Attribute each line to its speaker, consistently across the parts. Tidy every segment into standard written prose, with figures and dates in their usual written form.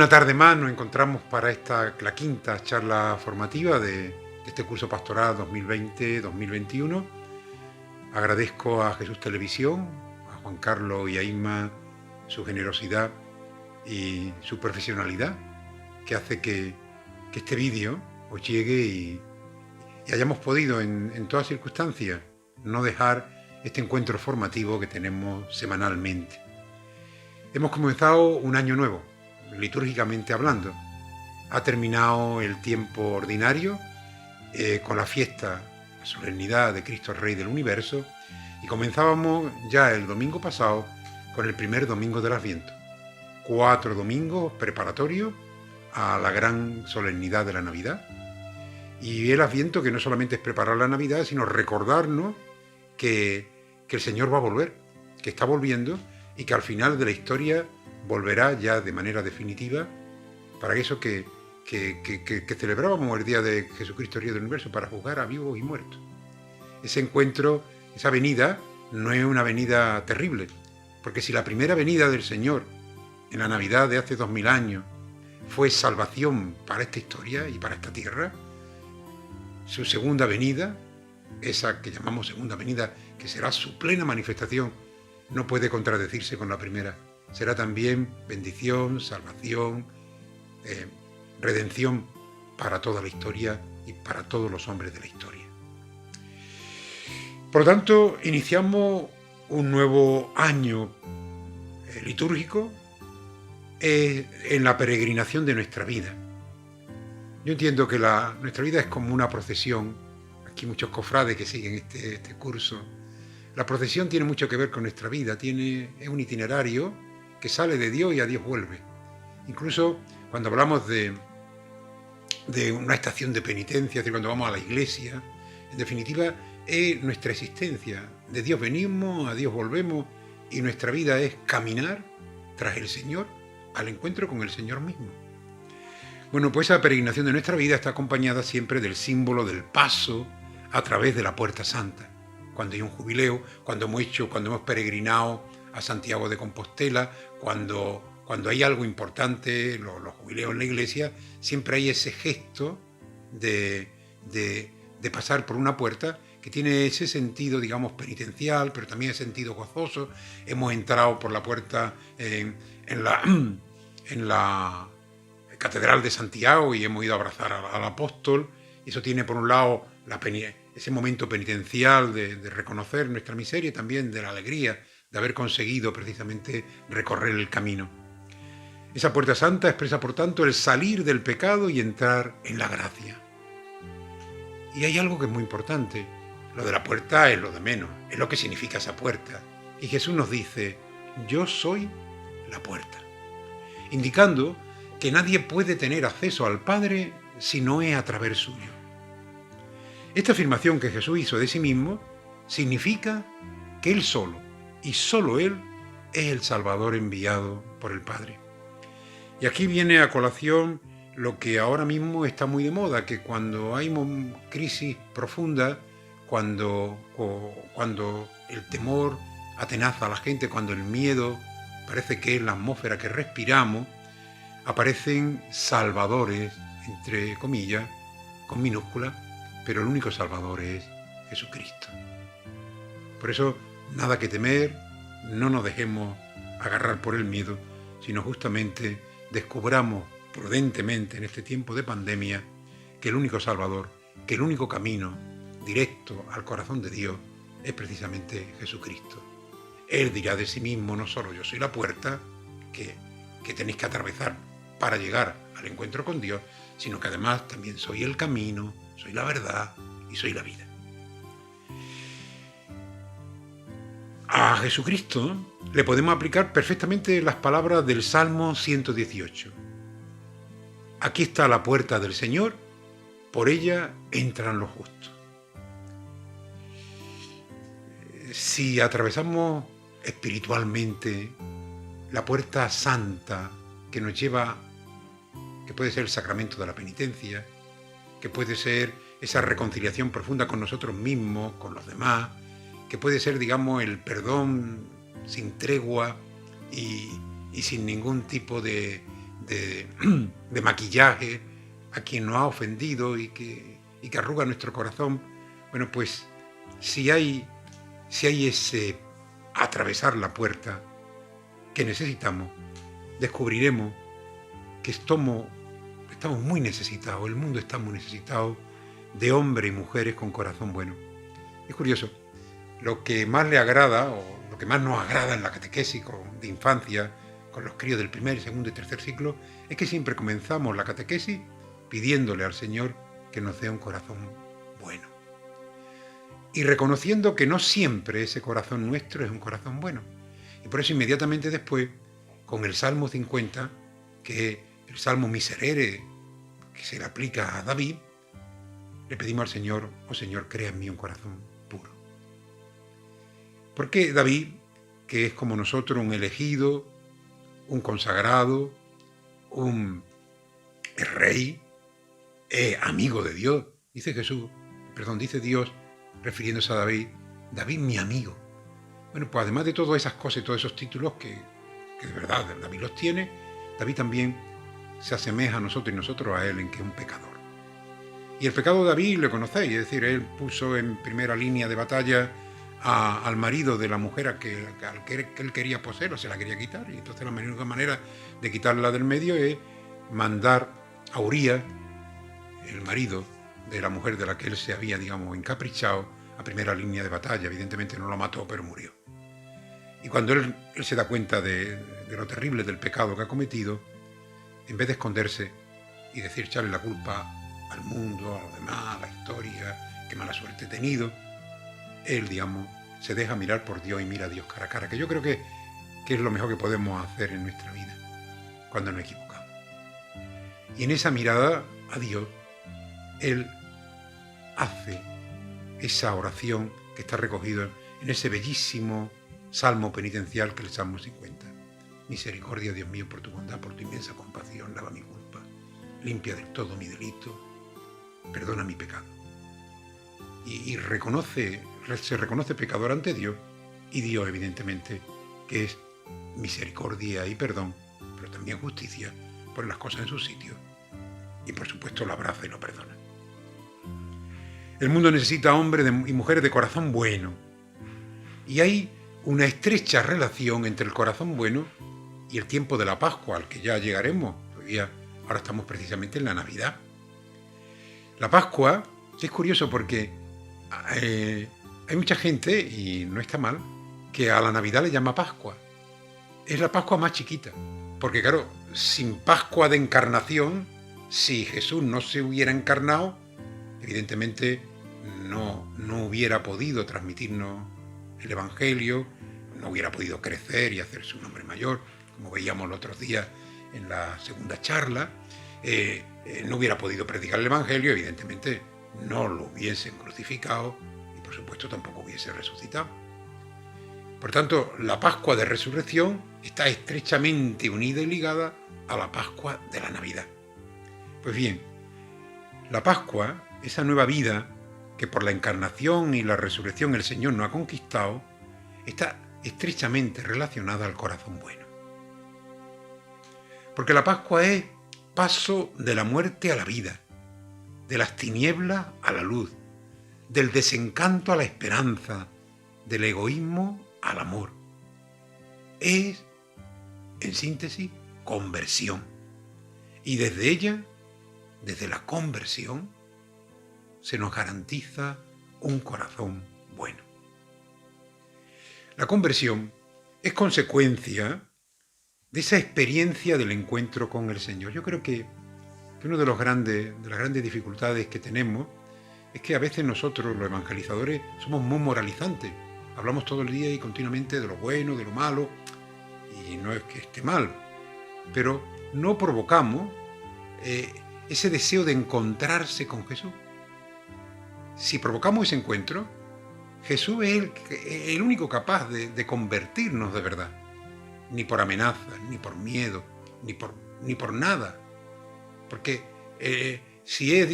Speaker 1: Una tarde más nos encontramos para la quinta charla formativa de este curso pastoral 2020-2021. Agradezco a Jesús Televisión, a Juan Carlos y a Isma su generosidad y su profesionalidad, que hace que este vídeo os llegue y hayamos podido en todas circunstancias no dejar este encuentro formativo que tenemos semanalmente. Hemos comenzado un año nuevo, litúrgicamente hablando. Ha terminado el tiempo ordinario con la fiesta, la solemnidad de Cristo Rey del Universo, y comenzábamos ya el domingo pasado con el primer domingo del Adviento. 4 domingos preparatorios a la gran solemnidad de la Navidad. Y el Adviento, que no solamente es preparar la Navidad, sino recordarnos que el Señor va a volver, que está volviendo y que al final de la historia volverá ya de manera definitiva para eso que celebrábamos el día de Jesucristo Rey del Universo, para juzgar a vivos y muertos. Ese encuentro, esa venida, no es una venida terrible, porque si la primera venida del Señor en la Navidad de hace 2000 años fue salvación para esta historia y para esta tierra, su segunda venida, esa que llamamos segunda venida, que será su plena manifestación, no puede contradecirse con la primera. Será también bendición, salvación, redención para toda la historia y para todos los hombres de la historia. Por lo tanto, iniciamos un nuevo año litúrgico en la peregrinación de nuestra vida. Yo entiendo que nuestra vida es como una procesión. Aquí muchos cofrades que siguen este curso. La procesión tiene mucho que ver con nuestra vida, es un itinerario que sale de Dios y a Dios vuelve. Incluso cuando hablamos de una estación de penitencia, es decir, cuando vamos a la iglesia, en definitiva es nuestra existencia. De Dios venimos, a Dios volvemos, y nuestra vida es caminar tras el Señor, al encuentro con el Señor mismo. Bueno, pues esa peregrinación de nuestra vida está acompañada siempre del símbolo del paso a través de la Puerta Santa. Cuando hay un jubileo, cuando hemos peregrinado a Santiago de Compostela, cuando hay algo importante, los jubileos en la iglesia, siempre hay ese gesto de pasar por una puerta que tiene ese sentido, digamos, penitencial, pero también ese sentido gozoso. Hemos entrado por la puerta en la Catedral de Santiago y hemos ido a abrazar al apóstol. Eso tiene, por un lado, ese momento penitencial de reconocer nuestra miseria y también de la alegría de haber conseguido precisamente recorrer el camino. Esa Puerta Santa expresa, por tanto, el salir del pecado y entrar en la gracia. Y hay algo que es muy importante. Lo de la puerta es lo de menos, es lo que significa esa puerta. Y Jesús nos dice: yo soy la puerta, indicando que nadie puede tener acceso al Padre si no es a través suyo. Esta afirmación que Jesús hizo de sí mismo significa que Él solo, y solo Él, es el Salvador enviado por el Padre. Y aquí viene a colación lo que ahora mismo está muy de moda, que cuando hay crisis profunda, cuando el temor atenaza a la gente, cuando el miedo parece que es la atmósfera que respiramos, aparecen salvadores, entre comillas, con minúsculas, pero el único salvador es Jesucristo. Por eso, nada que temer, no nos dejemos agarrar por el miedo, sino justamente descubramos prudentemente en este tiempo de pandemia que el único salvador, que el único camino directo al corazón de Dios es precisamente Jesucristo. Él dirá de sí mismo: no solo yo soy la puerta que tenéis que atravesar para llegar al encuentro con Dios, sino que además también soy el camino, soy la verdad y soy la vida. A Jesucristo le podemos aplicar perfectamente las palabras del Salmo 118. Aquí está la puerta del Señor, por ella entran los justos. Si atravesamos espiritualmente la puerta santa que nos lleva, que puede ser el sacramento de la penitencia, que puede ser esa reconciliación profunda con nosotros mismos, con los demás, que puede ser, digamos, el perdón sin tregua y sin ningún tipo de de, de maquillaje a quien nos ha ofendido y que arruga nuestro corazón. Bueno, pues si hay ese atravesar la puerta que necesitamos, descubriremos que estamos muy necesitados, el mundo está muy necesitado de hombres y mujeres con corazón bueno. Es curioso, lo que más le agrada, o lo que más nos agrada en la catequesis de infancia, con los críos del primer, segundo y tercer ciclo, es que siempre comenzamos la catequesis pidiéndole al Señor que nos dé un corazón bueno. Y reconociendo que no siempre ese corazón nuestro es un corazón bueno. Y por eso inmediatamente después, con el Salmo 50, que es el Salmo Miserere, que se le aplica a David, le pedimos al Señor: oh Señor, crea en mí un corazón puro. Porque David, que es como nosotros, un elegido, un consagrado, un rey, amigo de Dios, dice Dios, refiriéndose a David, David mi amigo. Bueno, pues además de todas esas cosas y todos esos títulos que de verdad David los tiene, David también se asemeja a nosotros y nosotros a él en que es un pecador. Y el pecado de David lo conocéis, es decir, él puso en primera línea de batalla al marido de la mujer al que él quería poseer o se la quería quitar, y entonces la única manera de quitarla del medio es mandar a Urías, el marido de la mujer de la que él se había, encaprichado, a primera línea de batalla. Evidentemente no lo mató, pero murió. Y cuando él se da cuenta de lo terrible del pecado que ha cometido, en vez de esconderse y decir, echarle la culpa al mundo, a los demás, a la historia, qué mala suerte he tenido, él, se deja mirar por Dios y mira a Dios cara a cara, que yo creo que es lo mejor que podemos hacer en nuestra vida cuando nos equivocamos. Y en esa mirada a Dios, él hace esa oración que está recogida en ese bellísimo salmo penitencial que es el Salmo 50. Misericordia, Dios mío, por tu bondad, por tu inmensa compasión, lava mi culpa, limpia del todo mi delito, perdona mi pecado. Y se reconoce pecador ante Dios, y Dios, evidentemente, que es misericordia y perdón, pero también justicia, pone las cosas en su sitio y por supuesto lo abraza y lo perdona. El mundo necesita hombres y mujeres de corazón bueno, y hay una estrecha relación entre el corazón bueno y el tiempo de la Pascua, al que ya llegaremos. Ahora estamos precisamente en la Navidad. La Pascua es curioso porque hay mucha gente, y no está mal, que a la Navidad le llama Pascua. Es la Pascua más chiquita, porque claro, sin Pascua de encarnación, si Jesús no se hubiera encarnado, evidentemente no hubiera podido transmitirnos el Evangelio, no hubiera podido crecer y hacerse un hombre mayor, como veíamos los otros días en la segunda charla, no hubiera podido predicar el Evangelio, evidentemente no lo hubiesen crucificado y por supuesto tampoco hubiese resucitado. Por tanto, la Pascua de Resurrección está estrechamente unida y ligada a la Pascua de la Navidad. Pues bien, la Pascua, esa nueva vida que por la encarnación y la resurrección el Señor nos ha conquistado, está estrechamente relacionada al corazón bueno. Porque la Pascua es paso de la muerte a la vida, de las tinieblas a la luz, del desencanto a la esperanza, del egoísmo al amor. Es, en síntesis, conversión. Y desde ella, desde la conversión, se nos garantiza un corazón bueno. La conversión es consecuencia de esa experiencia del encuentro con el Señor. Yo creo que una de las grandes dificultades que tenemos es que a veces nosotros, los evangelizadores, somos muy moralizantes. Hablamos todo el día y continuamente de lo bueno, de lo malo, y no es que esté mal, pero no provocamos ese deseo de encontrarse con Jesús. Si provocamos ese encuentro, Jesús es el único capaz de convertirnos de verdad. Ni por amenazas, ni por miedo, ni por nada. Porque si es,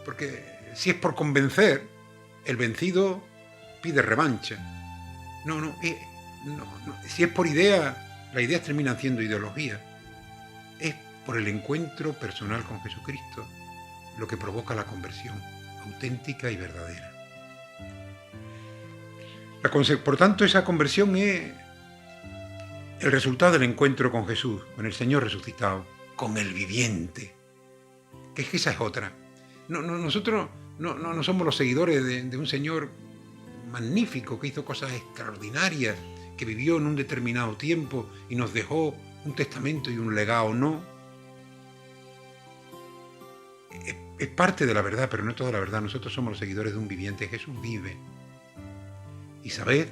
Speaker 1: porque si es por convencer, el vencido pide revancha. No. Si es por idea, las ideas terminan siendo ideología, es por el encuentro personal con Jesucristo lo que provoca la conversión auténtica y verdadera. Por tanto, esa conversión es el resultado del encuentro con Jesús, con el Señor resucitado, con el viviente. Que es que esa es otra. Nosotros no somos los seguidores de un Señor magnífico que hizo cosas extraordinarias, que vivió en un determinado tiempo y nos dejó un testamento y un legado. No. Es parte de la verdad, pero no toda la verdad. Nosotros somos los seguidores de un viviente. Jesús vive. Y sabed,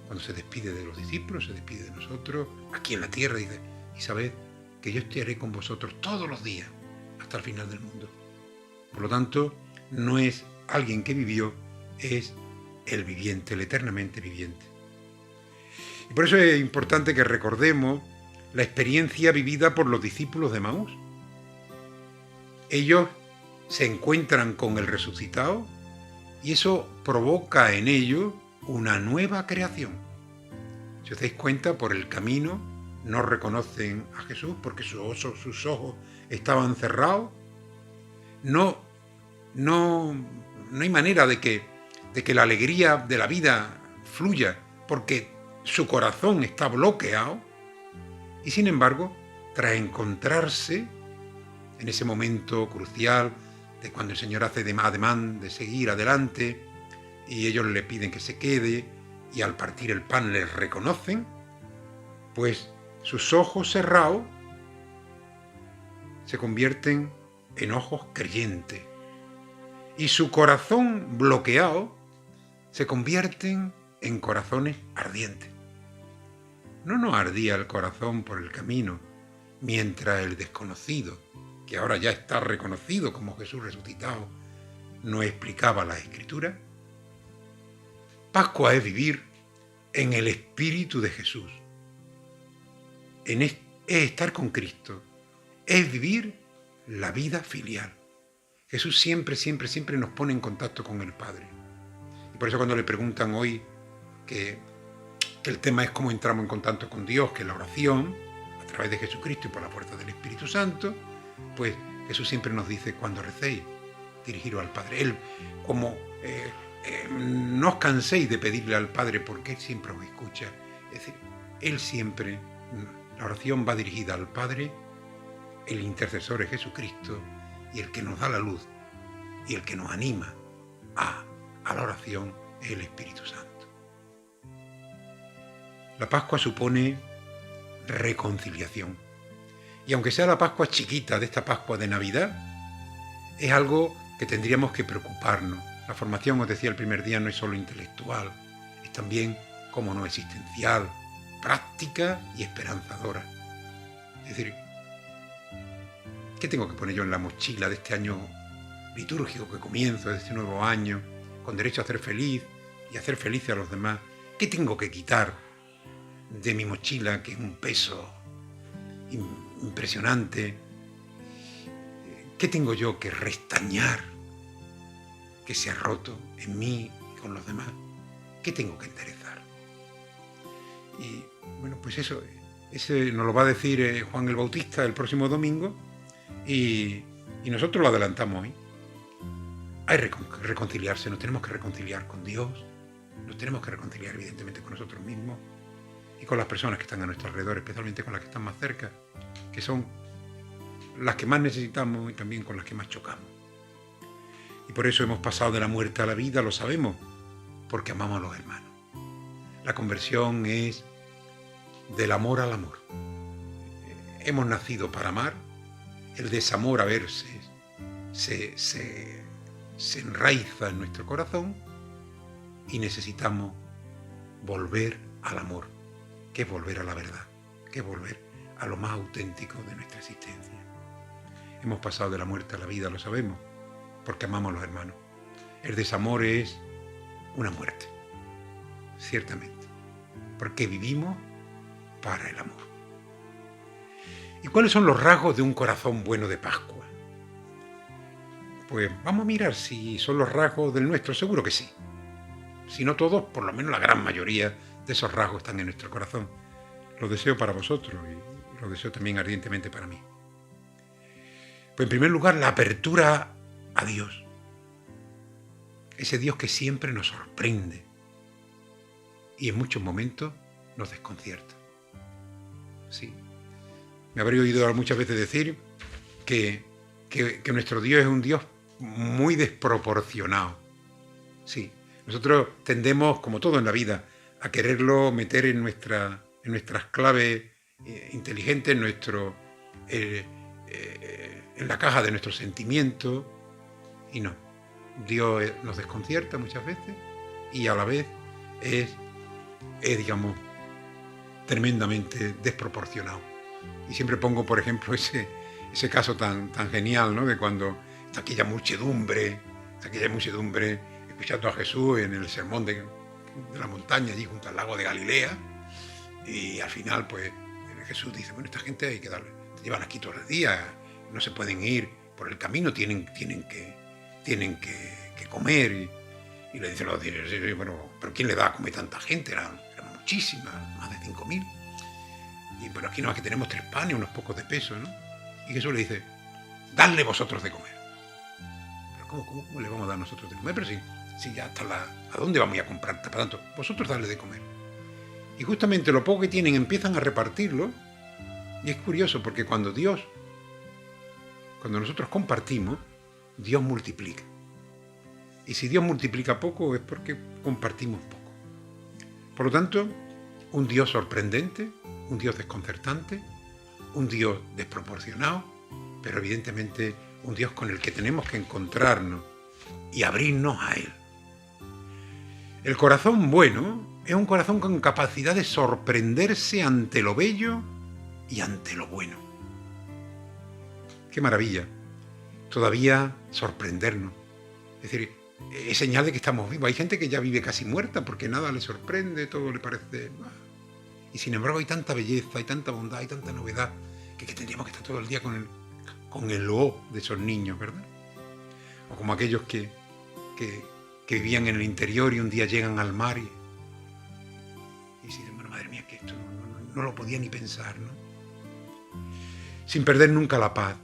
Speaker 1: cuando se despide de los discípulos, se despide de nosotros, aquí en la tierra, dice, y sabed que yo estaré con vosotros todos los días, hasta el final del mundo. Por lo tanto, no es alguien que vivió, es el viviente, el eternamente viviente. Y por eso es importante que recordemos la experiencia vivida por los discípulos de Emaús. Ellos se encuentran con el resucitado y eso provoca en ellos una nueva creación. Si os dais cuenta, por el camino no reconocen a Jesús porque sus ojos estaban cerrados. No hay manera de que la alegría de la vida fluya porque su corazón está bloqueado. Y sin embargo, tras encontrarse en ese momento crucial de cuando el Señor hace ademán de seguir adelante y ellos le piden que se quede y al partir el pan les reconocen, pues sus ojos cerrados se convierten en ojos creyentes y su corazón bloqueado se convierten en corazones ardientes. No nos ardía el corazón por el camino mientras el desconocido, que ahora ya está reconocido como Jesús resucitado, no explicaba la Escritura. Pascua es vivir en el Espíritu de Jesús. Es estar con Cristo. Es vivir la vida filial. Jesús siempre nos pone en contacto con el Padre. Y por eso cuando le preguntan hoy que el tema es cómo entramos en contacto con Dios, que es la oración, a través de Jesucristo y por la fuerza del Espíritu Santo, pues Jesús siempre nos dice, cuando recéis, dirigiros al Padre. Él, como no os canséis de pedirle al Padre porque Él siempre os escucha. Es decir, Él siempre, la oración va dirigida al Padre, el intercesor es Jesucristo y el que nos da la luz y el que nos anima a la oración es el Espíritu Santo. La Pascua supone reconciliación. Y aunque sea la Pascua chiquita de esta Pascua de Navidad, es algo que tendríamos que preocuparnos. La formación, os decía el primer día, no es solo intelectual, es también, como no, existencial, práctica y esperanzadora. Es decir, ¿qué tengo que poner yo en la mochila de este año litúrgico que comienzo, de este nuevo año, con derecho a ser feliz y a hacer felices a los demás? ¿Qué tengo que quitar de mi mochila, que es un peso impresionante? ¿Qué tengo yo que restañar, que se ha roto en mí y con los demás? ¿Qué tengo que enderezar? Y bueno, pues eso nos lo va a decir Juan el Bautista el próximo domingo y nosotros lo adelantamos hoy. Hay que reconciliarse, nos tenemos que reconciliar con Dios, nos tenemos que reconciliar evidentemente con nosotros mismos y con las personas que están a nuestro alrededor, especialmente con las que están más cerca, que son las que más necesitamos y también con las que más chocamos. Y por eso hemos pasado de la muerte a la vida, lo sabemos, porque amamos a los hermanos. La conversión es del amor al amor. Hemos nacido para amar, el desamor a verse se enraiza en nuestro corazón y necesitamos volver al amor, que es volver a la verdad, que es volver a lo más auténtico de nuestra existencia. Hemos pasado de la muerte a la vida, lo sabemos, porque amamos a los hermanos. El desamor es una muerte, ciertamente, porque vivimos para el amor. ¿Y cuáles son los rasgos de un corazón bueno de Pascua? Pues vamos a mirar si son los rasgos del nuestro, seguro que sí. Si no todos, por lo menos la gran mayoría de esos rasgos están en nuestro corazón. lo deseo para vosotros y lo deseo también ardientemente para mí. Pues en primer lugar, la apertura a Dios. Ese Dios que siempre nos sorprende y en muchos momentos nos desconcierta. Sí. Me habréis oído muchas veces decir que nuestro Dios es un Dios muy desproporcionado. Sí. Nosotros tendemos, como todo en la vida, a quererlo meter en nuestras claves inteligentes, en la caja de nuestros sentimientos, y no. Dios nos desconcierta muchas veces y a la vez es digamos, tremendamente desproporcionado. Y siempre pongo, por ejemplo, ese caso tan genial, ¿no? De cuando está aquella muchedumbre escuchando a Jesús en el sermón de la montaña, allí junto al lago de Galilea, y al final, pues, Jesús dice, bueno, esta gente hay que darle, llevan aquí todos los días, no se pueden ir por el camino, tienen que comer, y le dicen los discípulos, bueno, pero ¿quién le da a comer tanta gente? Eran muchísimas, más de 5.000. Y bueno, aquí no es que tenemos 3 panes, unos pocos de peso, ¿no? Y Jesús le dice, dadle vosotros de comer. Pero ¿cómo le vamos a dar nosotros de comer? Pero si ya hasta ¿a dónde vamos a comprar para tanto? Vosotros dadle de comer. Y justamente lo poco que tienen empiezan a repartirlo. Y es curioso porque cuando nosotros compartimos, Dios multiplica. Y si Dios multiplica poco es porque compartimos poco. Por lo tanto, un Dios sorprendente, un Dios desconcertante, un Dios desproporcionado, pero evidentemente un Dios con el que tenemos que encontrarnos y abrirnos a Él. El corazón bueno es un corazón con capacidad de sorprenderse ante lo bello y ante lo bueno. ¡Qué maravilla! Todavía sorprendernos. Es decir, es señal de que estamos vivos. Hay gente que ya vive casi muerta porque nada le sorprende, todo le parece... Y sin embargo hay tanta belleza, hay tanta bondad, hay tanta novedad, que tendríamos que estar todo el día con el de esos niños, ¿verdad? O como aquellos que vivían en el interior y un día llegan al mar y dicen, bueno, madre mía, que esto no lo podía ni pensar, ¿no? Sin perder nunca la paz.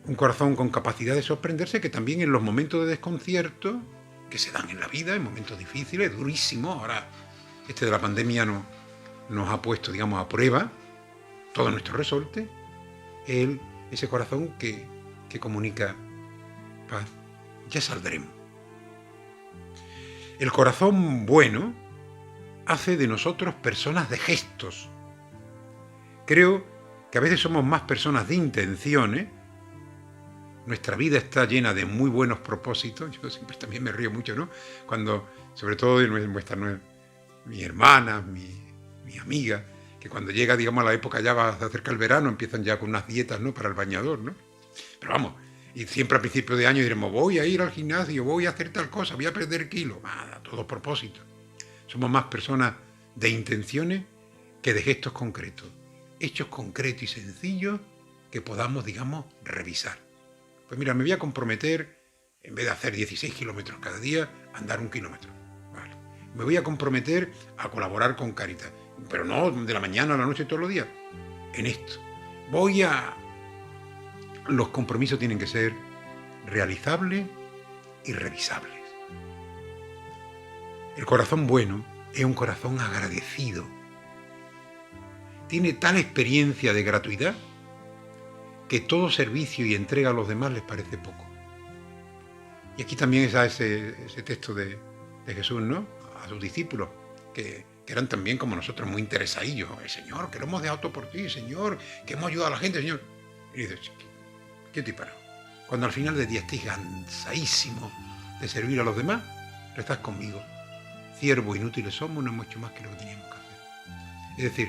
Speaker 1: Un corazón con capacidad de sorprenderse, que también en los momentos de desconcierto que se dan en la vida, en momentos difíciles, durísimos, ahora de la pandemia nos ha puesto, digamos, a prueba todo nuestro resorte, ese corazón que comunica paz, ya saldremos. El corazón bueno hace de nosotros personas de gestos. Creo que a veces somos más personas de intenciones. Nuestra vida está llena de muy buenos propósitos. Yo siempre también me río mucho, ¿no? Cuando, sobre todo mi hermana, mi amiga, que cuando llega, digamos, la época ya va acerca el verano, empiezan ya con unas dietas, ¿no? Para el bañador, ¿no? Pero vamos, y siempre a principio de año diremos, voy a ir al gimnasio, voy a hacer tal cosa, voy a perder kilos. Nada, todo propósito. Somos más personas de intenciones que de gestos concretos. Hechos concretos y sencillos que podamos, digamos, revisar. Pues mira, me voy a comprometer, en vez de hacer 16 kilómetros cada día, a andar 1 kilómetro. Vale. Me voy a comprometer a colaborar con Cáritas, pero no de la mañana a la noche todos los días. En esto. Los compromisos tienen que ser realizables y revisables. El corazón bueno es un corazón agradecido. Tiene tal experiencia de gratuidad que todo servicio y entrega a los demás les parece poco. Y aquí también está ese texto de Jesús, ¿no? A sus discípulos, que eran también como nosotros muy interesadillos. Señor, que lo hemos dejado todo por ti, Señor, que hemos ayudado a la gente, Señor. Y dice, ¿qué te paró? Cuando al final del día estéis cansadísimos de servir a los demás, estás conmigo. Siervos inútiles somos, no hemos hecho más que lo que teníamos que hacer. Es decir,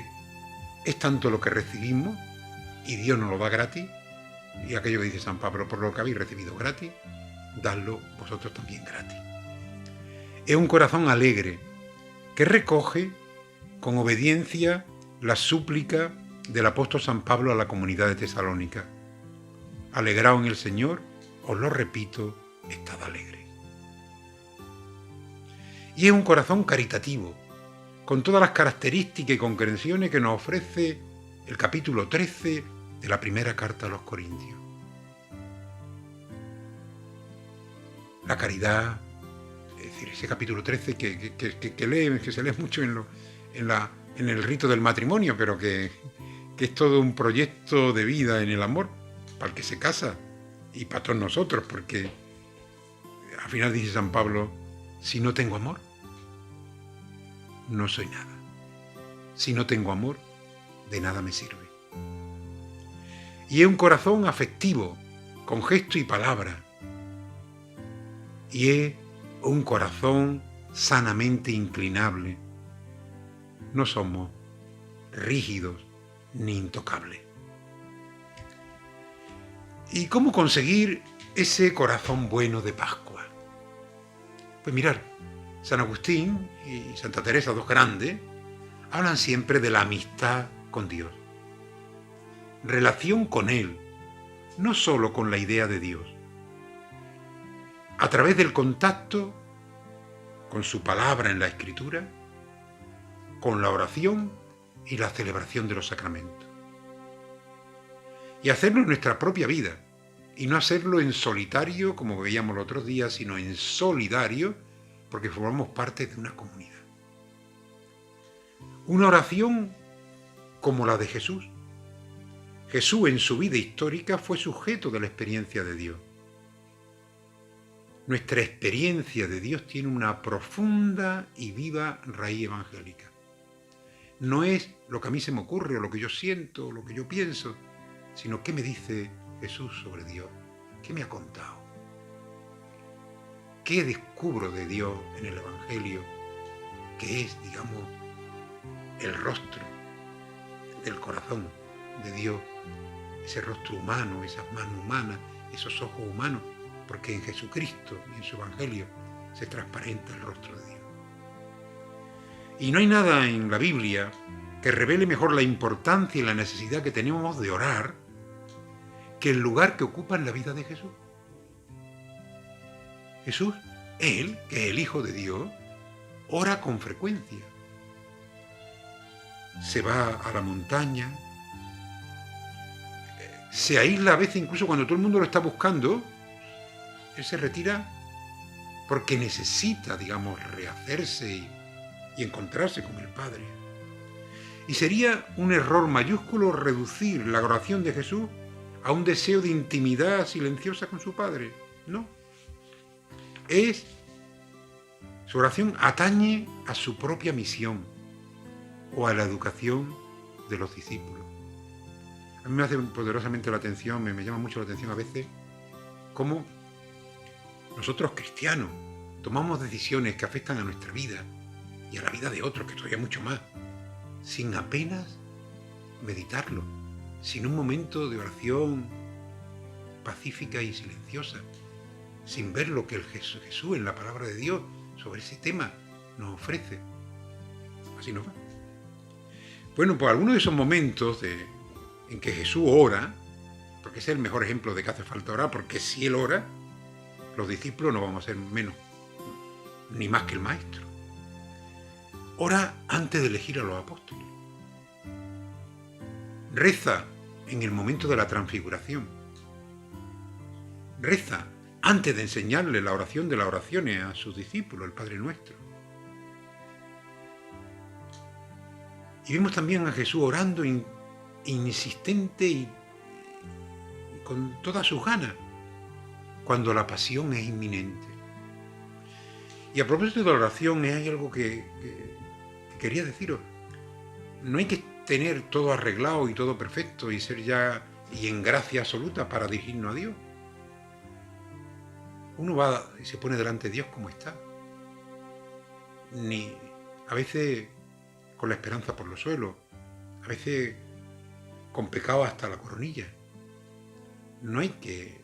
Speaker 1: es tanto lo que recibimos y Dios nos lo da gratis, y aquello que dice San Pablo, por lo que habéis recibido gratis, dadlo vosotros también gratis. Es un corazón alegre que recoge con obediencia la súplica del apóstol San Pablo a la comunidad de Tesalónica. Alegraos en el Señor, os lo repito, estad alegres. Y es un corazón caritativo, con todas las características y concreciones que nos ofrece el capítulo 13 de la primera carta a los Corintios. La caridad, es decir, ese capítulo 13 que se lee mucho en el rito del matrimonio, pero que es todo un proyecto de vida en el amor, para el que se casa y para todos nosotros, porque al final dice San Pablo, si no tengo amor, no soy nada. Si no tengo amor, de nada me sirve. Y es un corazón afectivo, con gesto y palabra. Y es un corazón sanamente inclinable. No somos rígidos ni intocables. ¿Y cómo conseguir ese corazón bueno de Pascua? Pues mirar, San Agustín y Santa Teresa, dos grandes, hablan siempre de la amistad con Dios. Relación con Él, no solo con la idea de Dios. A través del contacto con su palabra en la Escritura, con la oración y la celebración de los sacramentos. Y hacerlo en nuestra propia vida, y no hacerlo en solitario, como veíamos los otros días, sino en solidario, porque formamos parte de una comunidad. Una oración como la de Jesús. Jesús en su vida histórica fue sujeto de la experiencia de Dios. Nuestra experiencia de Dios tiene una profunda y viva raíz evangélica. No es lo que a mí se me ocurre, o lo que yo siento, o lo que yo pienso, sino qué me dice Jesús sobre Dios, qué me ha contado, qué descubro de Dios en el Evangelio, que es, digamos, el rostro del corazón de Dios, ese rostro humano, esas manos humanas, esos ojos humanos, porque en Jesucristo y en su Evangelio se transparenta el rostro de Dios. Y no hay nada en la Biblia que revele mejor la importancia y la necesidad que tenemos de orar que el lugar que ocupa en la vida de Jesús. Jesús, Él, que es el Hijo de Dios, ora con frecuencia. Se va a la montaña, se aísla a veces incluso cuando todo el mundo lo está buscando, Él se retira porque necesita, digamos, rehacerse y encontrarse con el Padre. Y sería un error mayúsculo reducir la oración de Jesús a un deseo de intimidad silenciosa con su Padre. No. Su oración atañe a su propia misión o a la educación de los discípulos. A mí me hace poderosamente la atención, me llama mucho la atención a veces cómo nosotros cristianos tomamos decisiones que afectan a nuestra vida y a la vida de otros, que todavía mucho más, sin apenas meditarlo, sin un momento de oración pacífica y silenciosa, sin ver lo que el Jesús en la palabra de Dios sobre ese tema nos ofrece. Así no va. Bueno, pues algunos de esos momentos en que Jesús ora, porque es el mejor ejemplo de que hace falta orar, porque si Él ora, los discípulos no vamos a ser menos, ni más que el Maestro. Ora antes de elegir a los apóstoles. Reza en el momento de la transfiguración. Reza antes de enseñarle la oración de las oraciones a sus discípulos, el Padre Nuestro. Y vemos también a Jesús orando insistente y con todas sus ganas, cuando la pasión es inminente. Y a propósito de la oración, hay algo que quería deciros. No hay que tener todo arreglado y todo perfecto y ser ya y en gracia absoluta para dirigirnos a Dios. Uno va y se pone delante de Dios como está. A veces con la esperanza por los suelos, a veces con pecado hasta la coronilla. No hay que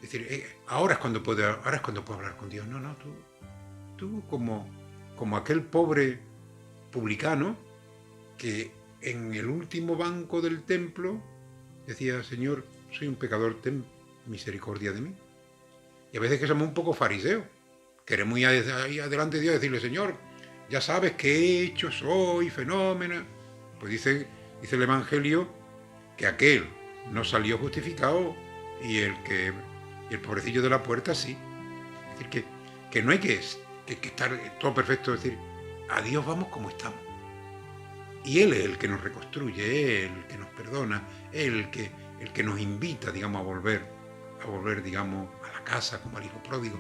Speaker 1: decir, ahora es cuando puedo hablar con Dios. No, tú como aquel pobre publicano que en el último banco del templo decía, Señor, soy un pecador, ten misericordia de mí. Y a veces que somos un poco fariseos, queremos ir ahí adelante de Dios y decirle, Señor, ya sabes qué hecho soy, fenómeno. Pues dice el Evangelio que aquel no salió justificado y el pobrecillo de la puerta sí. Es decir, que no hay que estar todo perfecto, es decir, a Dios vamos como estamos. Y Él es el que nos reconstruye, Él el que nos perdona, Él el que nos invita, digamos, a volver, digamos, a la casa como al hijo pródigo.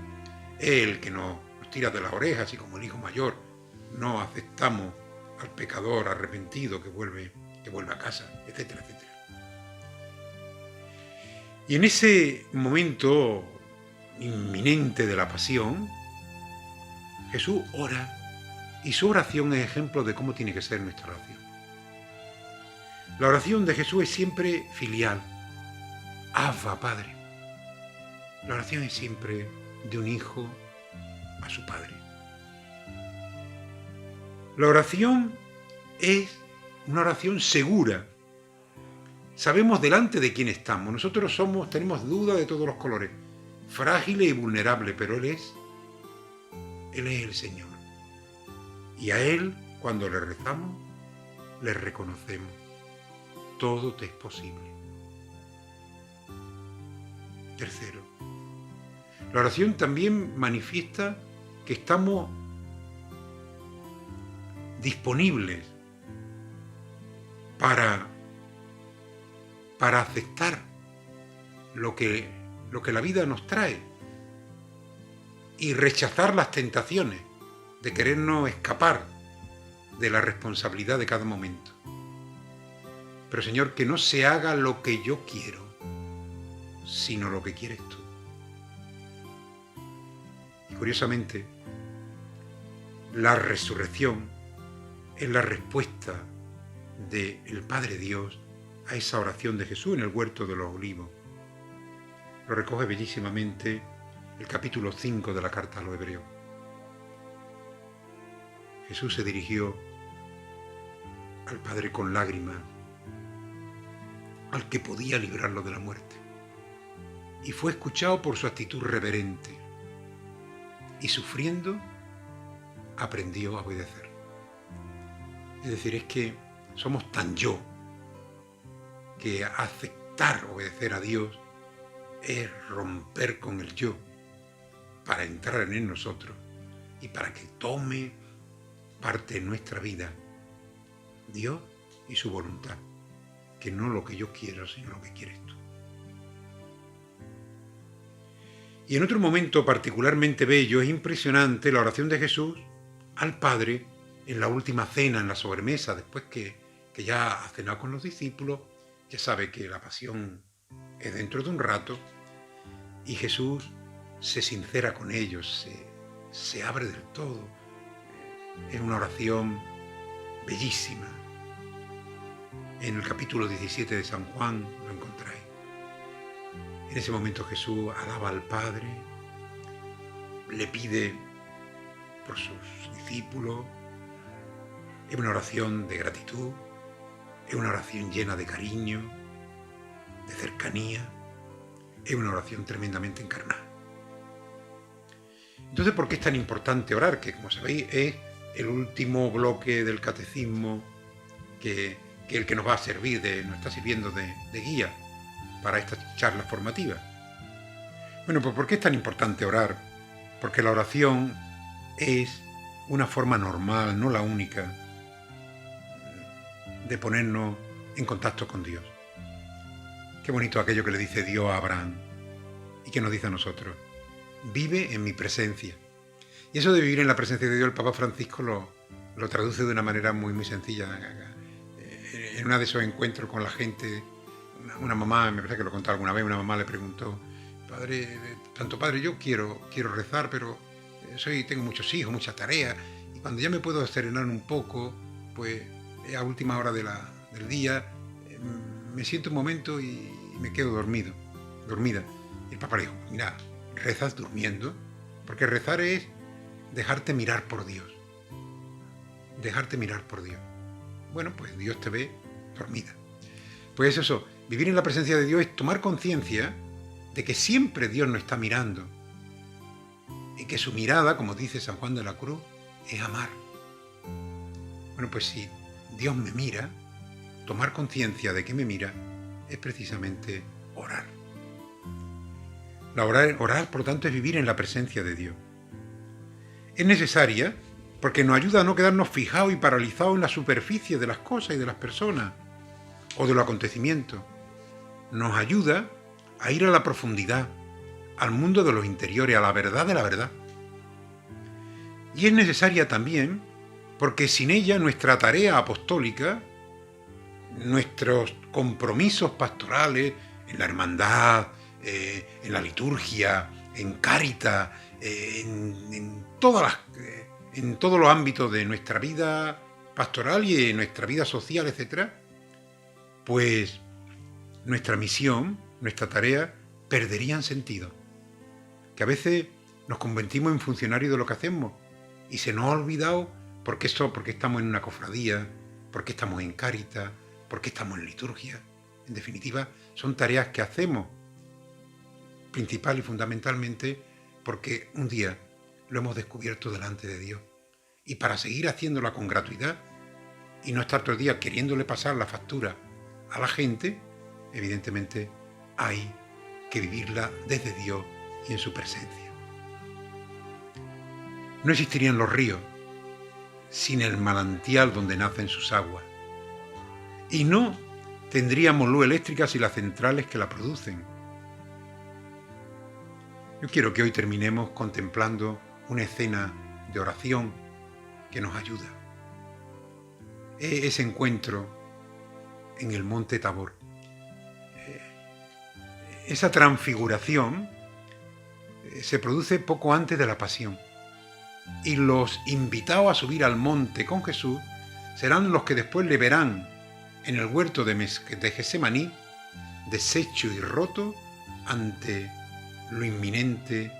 Speaker 1: Él el que nos tira de las orejas y como el hijo mayor no aceptamos al pecador arrepentido que vuelve a casa, etcétera, etcétera. Y en ese momento inminente de la pasión, Jesús ora y su oración es ejemplo de cómo tiene que ser nuestra oración. La oración de Jesús es siempre filial. Abba, Padre. La oración es siempre de un hijo a su padre. La oración es una oración segura. Sabemos delante de quién estamos. Nosotros tenemos dudas de todos los colores, frágiles y vulnerables, pero Él es el Señor. Y a Él, cuando le rezamos, le reconocemos. Todo te es posible. Tercero, la oración también manifiesta que estamos disponibles para aceptar lo que la vida nos trae y rechazar las tentaciones de querernos escapar de la responsabilidad de cada momento. Pero Señor, que no se haga lo que yo quiero, sino lo que quieres tú. Y curiosamente, la resurrección es la respuesta del Padre Dios a esa oración de Jesús en el huerto de los olivos. Lo recoge bellísimamente el capítulo 5 de la carta a los Hebreos. Jesús se dirigió al Padre con lágrimas, al que podía librarlo de la muerte, y fue escuchado por su actitud reverente, y sufriendo aprendió a obedecer. Es decir, es que somos tan yo que aceptar obedecer a Dios es romper con el yo para entrar en nosotros y para que tome parte en nuestra vida Dios y su voluntad, que no lo que yo quiero, sino lo que quieres tú. Y en otro momento particularmente bello, es impresionante la oración de Jesús al Padre en la última cena, en la sobremesa, después que ya ha cenado con los discípulos, ya sabe que la pasión es dentro de un rato, y Jesús se sincera con ellos, se abre del todo. Es una oración bellísima. En el capítulo 17 de San Juan lo encontráis. En ese momento Jesús alaba al Padre, le pide por sus discípulos. Es una oración de gratitud, es una oración llena de cariño, de cercanía, es una oración tremendamente encarnada. Entonces, ¿por qué es tan importante orar? Que, como sabéis, es el último bloque del catecismo que el que nos va a servir, nos está sirviendo de guía para estas charlas formativas. Bueno, pues ¿por qué es tan importante orar? Porque la oración es una forma normal, no la única, de ponernos en contacto con Dios. Qué bonito aquello que le dice Dios a Abraham y que nos dice a nosotros: vive en mi presencia. Y eso de vivir en la presencia de Dios, el Papa Francisco lo traduce de una manera muy, muy sencilla. En uno de esos encuentros con la gente, una mamá, me parece que lo contó alguna vez, una mamá le preguntó: Santo Padre, yo quiero rezar, pero tengo muchos hijos, muchas tareas, y cuando ya me puedo serenar un poco, pues a última hora del día, me siento un momento y me quedo dormida. Y el Papa le dijo: mira, rezas durmiendo, porque rezar es dejarte mirar por Dios. Dejarte mirar por Dios. Bueno, pues Dios te ve dormida. Pues eso, vivir en la presencia de Dios es tomar conciencia de que siempre Dios nos está mirando y que su mirada, como dice San Juan de la Cruz, es amar. Bueno, pues si Dios me mira, tomar conciencia de que me mira es precisamente orar. Orar, por tanto, es vivir en la presencia de Dios. Es necesaria porque nos ayuda a no quedarnos fijados y paralizados en la superficie de las cosas y de las personas o de los acontecimientos. Nos ayuda a ir a la profundidad, al mundo de los interiores, a la verdad de la verdad. Y es necesaria también porque sin ella nuestra tarea apostólica, nuestros compromisos pastorales en la hermandad, en la liturgia, en Cáritas, en todos los ámbitos de nuestra vida pastoral y en nuestra vida social, etc., pues nuestra misión, nuestra tarea, perderían sentido. Que a veces nos convertimos en funcionarios de lo que hacemos y se nos ha olvidado porque estamos en una cofradía, porque estamos en Cáritas, porque estamos en liturgia. En definitiva, son tareas que hacemos principal y fundamentalmente porque un día lo hemos descubierto delante de Dios. Y para seguir haciéndola con gratuidad y no estar todo el día queriéndole pasar la factura a la gente, evidentemente hay que vivirla desde Dios y en su presencia. No existirían los ríos sin el manantial donde nacen sus aguas. Y no tendríamos luz eléctrica sin las centrales que la producen. Yo quiero que hoy terminemos contemplando una escena de oración que nos ayuda. Ese encuentro en el monte Tabor. Esa transfiguración se produce poco antes de la pasión. Y los invitados a subir al monte con Jesús serán los que después le verán en el huerto de Getsemaní, deshecho y roto ante lo inminente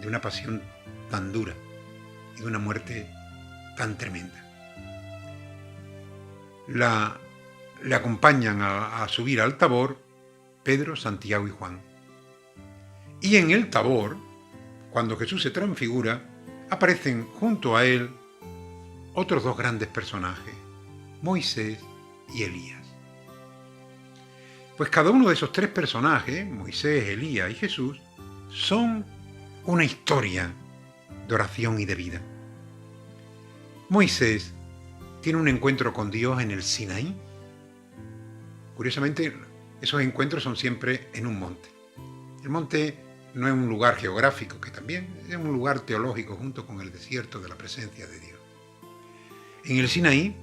Speaker 1: de una pasión tan dura y de una muerte tan tremenda. Le acompañan a subir al Tabor Pedro, Santiago y Juan. Y en el Tabor, cuando Jesús se transfigura, aparecen junto a él otros dos grandes personajes, Moisés y Elías. Pues cada uno de esos tres personajes, Moisés, Elías y Jesús, son una historia de oración y de vida. Moisés tiene un encuentro con Dios en el Sinaí. Curiosamente, esos encuentros son siempre en un monte. El monte no es un lugar geográfico, que también es un lugar teológico junto con el desierto de la presencia de Dios. En el Sinaí,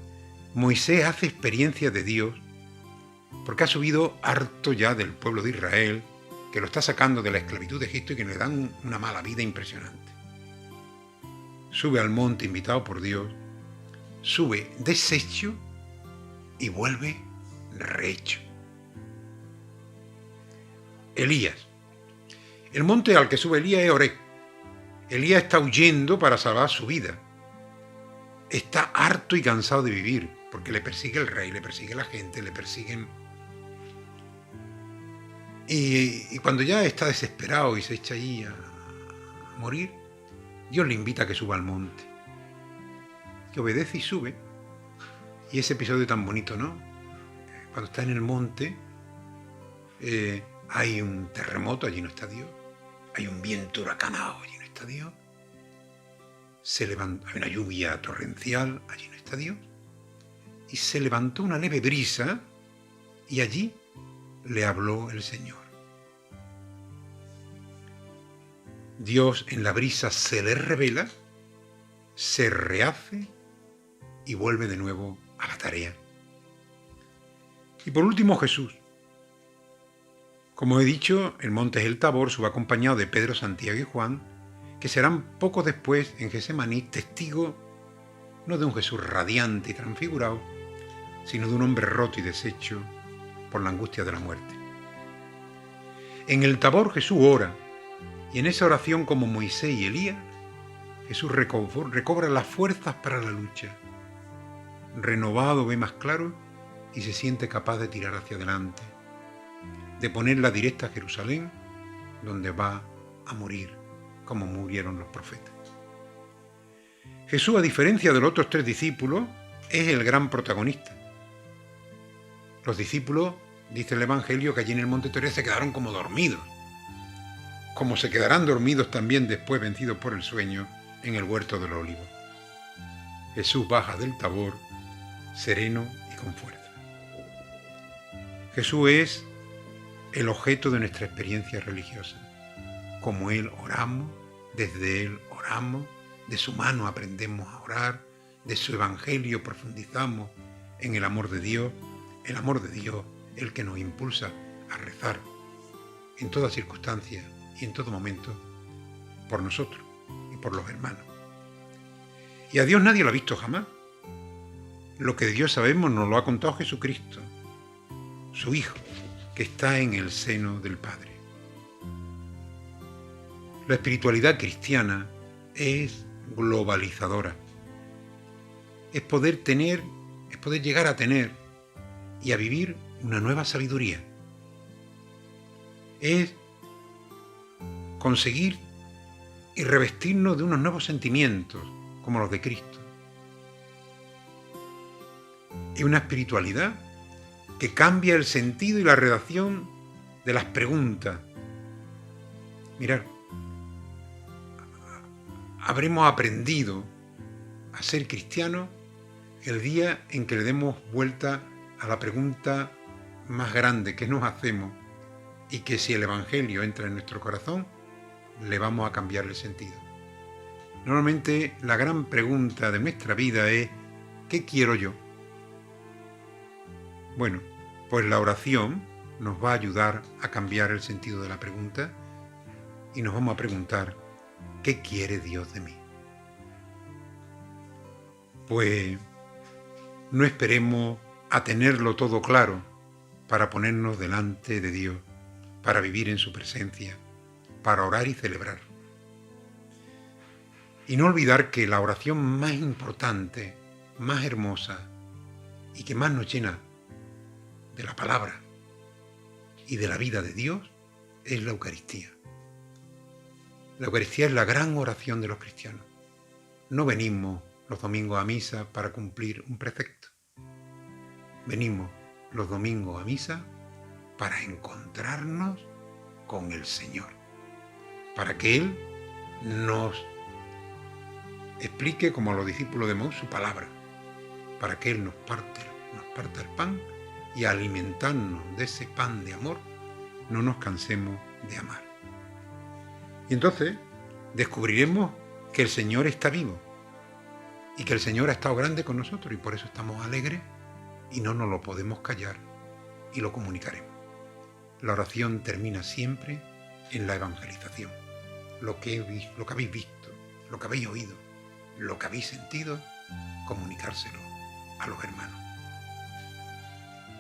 Speaker 1: Moisés hace experiencia de Dios porque ha subido harto ya del pueblo de Israel, que lo está sacando de la esclavitud de Egipto y que le dan una mala vida impresionante. Sube al monte invitado por Dios, sube deshecho y vuelve rehecho. Elías. El monte al que sube Elías es Oreb. Elías está huyendo para salvar su vida. Está harto y cansado de vivir, porque le persigue el rey, le persigue la gente, le persiguen. Y cuando ya está desesperado y se echa ahí a morir, Dios le invita a que suba al monte. Que obedece y sube. Y ese episodio tan bonito, ¿no? Cuando está en el monte, hay un terremoto, allí no está Dios. Hay un viento huracanado, allí no está Dios. Hay una lluvia torrencial, allí no está Dios. Y se levantó una leve brisa y allí le habló el Señor. Dios en la brisa se le revela, se rehace y vuelve de nuevo a la tarea. Y por último Jesús. Como he dicho, el monte es el Tabor, sube acompañado de Pedro, Santiago y Juan, que serán poco después en Getsemaní testigos no de un Jesús radiante y transfigurado, sino de un hombre roto y deshecho por la angustia de la muerte. En el Tabor Jesús ora, y en esa oración, como Moisés y Elías, Jesús recobra las fuerzas para la lucha. Renovado ve más claro y se siente capaz de tirar hacia adelante, de ponerla directa a Jerusalén, donde va a morir, como murieron los profetas. Jesús, a diferencia de los otros tres discípulos, es el gran protagonista. Los discípulos, dice el Evangelio, que allí en el monte Torea se quedaron como dormidos, como se quedarán dormidos también después, vencidos por el sueño, en el huerto del Olivo. Jesús baja del Tabor, sereno y con fuerza. Jesús es el objeto de nuestra experiencia religiosa. Como Él oramos, desde Él oramos, de su mano aprendemos a orar, de su Evangelio profundizamos en el amor de Dios, el que nos impulsa a rezar en toda circunstancia y en todo momento por nosotros y por los hermanos. Y a Dios nadie lo ha visto jamás. Lo que de Dios sabemos nos lo ha contado Jesucristo, su Hijo, que está en el seno del Padre. La espiritualidad cristiana es globalizadora. Es poder llegar a tener y a vivir una nueva sabiduría. Es conseguir y revestirnos de unos nuevos sentimientos, como los de Cristo. Es una espiritualidad que cambia el sentido y la redacción de las preguntas. Mirad, habremos aprendido a ser cristianos el día en que le demos vuelta a la pregunta más grande que nos hacemos y que si el Evangelio entra en nuestro corazón, le vamos a cambiar el sentido. Normalmente la gran pregunta de nuestra vida es ¿qué quiero yo? Bueno, pues la oración nos va a ayudar a cambiar el sentido de la pregunta y nos vamos a preguntar ¿qué quiere Dios de mí? Pues no esperemos a tenerlo todo claro para ponernos delante de Dios, para vivir en su presencia, para orar y celebrar. Y no olvidar que la oración más importante, más hermosa y que más nos llena de la palabra y de la vida de Dios es la Eucaristía. La Eucaristía es la gran oración de los cristianos. No venimos los domingos a misa para cumplir un precepto. Venimos los domingos a misa para encontrarnos con el Señor, para que Él nos explique, como a los discípulos de Maús, su palabra, para que Él nos parta el pan y alimentarnos de ese pan de amor, no nos cansemos de amar. Y entonces descubriremos que el Señor está vivo y que el Señor ha estado grande con nosotros y por eso estamos alegres y no nos lo podemos callar y lo comunicaremos. La oración termina siempre en la evangelización. Lo que habéis visto, lo que habéis oído, lo que habéis sentido, comunicárselo a los hermanos.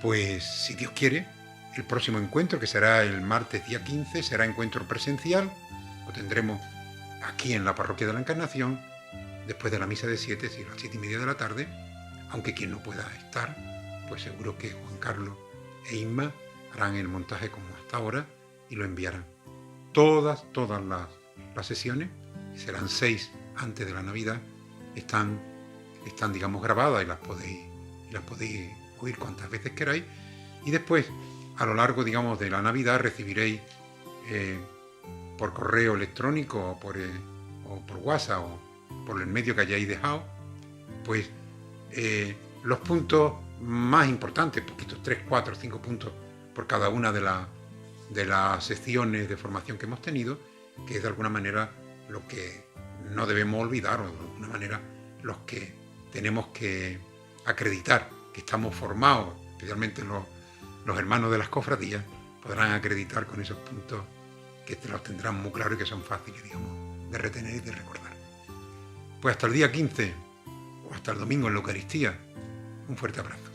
Speaker 1: Pues si Dios quiere, el próximo encuentro, que será el martes día 15, será encuentro presencial. Lo tendremos aquí en la Parroquia de la Encarnación, después de la misa de 7, a las 7:30 de la tarde, aunque quien no pueda estar, pues seguro que Juan Carlos e Inma harán el montaje como hasta ahora y lo enviarán. Todas las sesiones, serán 6 antes de la Navidad, están digamos grabadas y las podéis oír cuantas veces queráis, y después a lo largo digamos de la Navidad recibiréis por correo electrónico o por WhatsApp o por el medio que hayáis dejado, pues los puntos más importantes, poquitos 3, 4, 5 puntos por cada una de las secciones de formación que hemos tenido, que es de alguna manera lo que no debemos olvidar, o de alguna manera los que tenemos que acreditar que estamos formados, especialmente los hermanos de las cofradías, podrán acreditar con esos puntos que los tendrán muy claros y que son fáciles, digamos, de retener y de recordar. Pues hasta el día 15 o hasta el domingo en la Eucaristía, un fuerte abrazo.